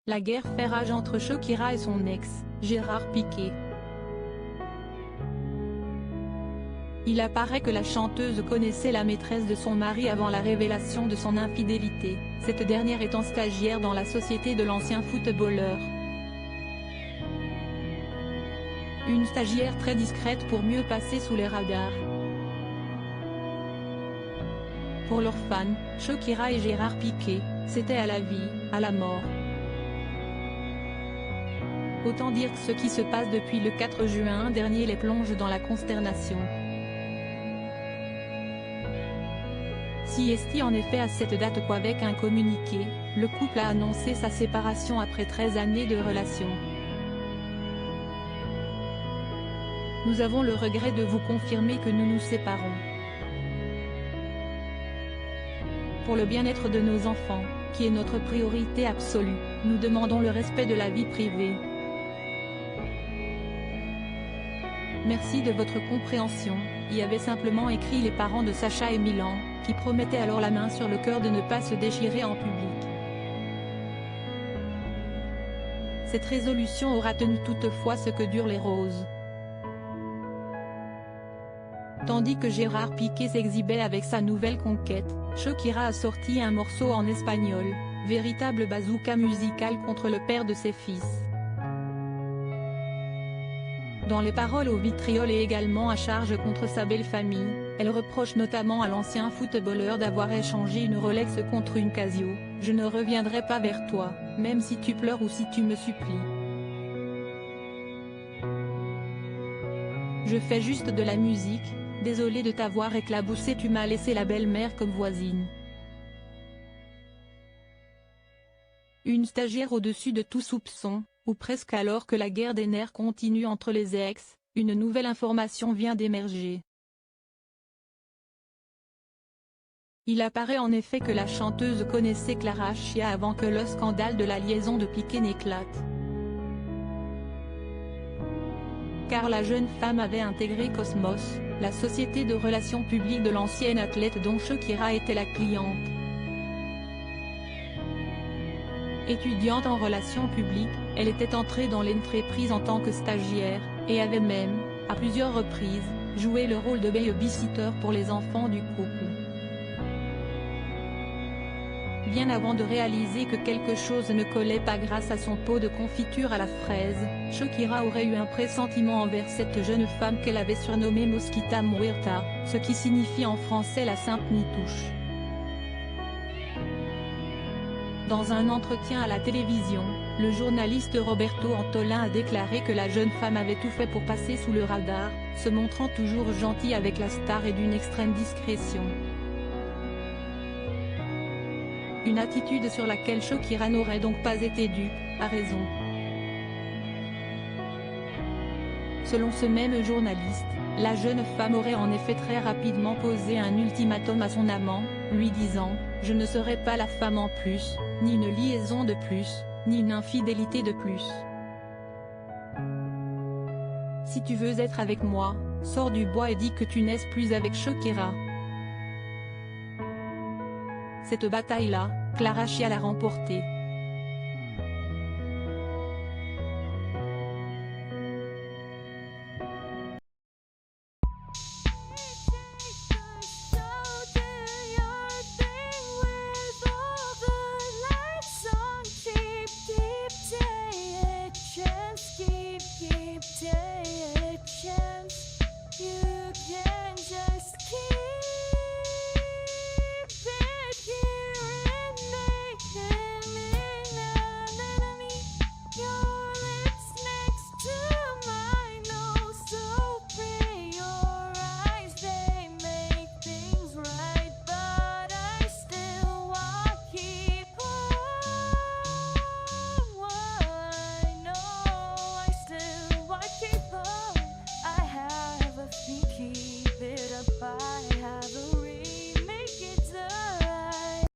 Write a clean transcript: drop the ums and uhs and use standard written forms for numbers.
La guerre fait rage entre Shakira et son ex, Gérard Piqué. Il apparaît que la chanteuse connaissait la maîtresse de son mari avant la révélation de son infidélité, cette dernière étant stagiaire dans la société de l'ancien footballeur. Une stagiaire très discrète pour mieux passer sous les radars. Pour leurs fans, Shakira et Gérard Piqué, c'était à la vie, à la mort. Autant dire que ce qui se passe depuis le 4 juin dernier les plonge dans la consternation. Si est en effet à cette date qu'avec un communiqué, le couple a annoncé sa séparation après 13 années de relation. Nous avons le regret de vous confirmer que nous nous séparons. Pour le bien-être de nos enfants, qui est notre priorité absolue, nous demandons le respect de la vie privée. Merci de votre compréhension, y avaient simplement écrit les parents de Sacha et Milan, qui promettaient alors la main sur le cœur de ne pas se déchirer en public. Cette résolution aura tenu toutefois ce que durent les roses. Tandis que Gérard Piqué s'exhibait avec sa nouvelle conquête, Shakira a sorti un morceau en espagnol, véritable bazooka musical contre le père de ses fils. Dans les paroles au vitriol et également à charge contre sa belle famille, elle reproche notamment à l'ancien footballeur d'avoir échangé une Rolex contre une Casio. « Je ne reviendrai pas vers toi, même si tu pleures ou si tu me supplies. Je fais juste de la musique, désolé de t'avoir éclaboussé, tu m'as laissé la belle-mère comme voisine. » Une stagiaire au-dessus de tout soupçon, ou presque, alors que la guerre des nerfs continue entre les ex, une nouvelle information vient d'émerger. Il apparaît en effet que la chanteuse connaissait Clara Chia avant que le scandale de la liaison de Piqué n'éclate. Car la jeune femme avait intégré Cosmos, la société de relations publiques de l'ancienne athlète dont Shakira était la cliente. Étudiante en relations publiques, elle était entrée dans l'entreprise en tant que stagiaire, et avait même, à plusieurs reprises, joué le rôle de baby-sitter pour les enfants du couple. Bien avant de réaliser que quelque chose ne collait pas grâce à son pot de confiture à la fraise, Shakira aurait eu un pressentiment envers cette jeune femme qu'elle avait surnommée Mosquita Muerta, ce qui signifie en français la sainte nitouche. Dans un entretien à la télévision, le journaliste Roberto Antolin a déclaré que la jeune femme avait tout fait pour passer sous le radar, se montrant toujours gentille avec la star et d'une extrême discrétion. Une attitude sur laquelle Shakira n'aurait donc pas été dupe, a raison. Selon ce même journaliste, la jeune femme aurait en effet très rapidement posé un ultimatum à son amant, lui disant « Je ne serai pas la femme en plus, ni une liaison de plus, ni une infidélité de plus. Si tu veux être avec moi, sors du bois et dis que tu n'es plus avec Shakira. » Cette bataille-là, Clara Chia l'a remportée.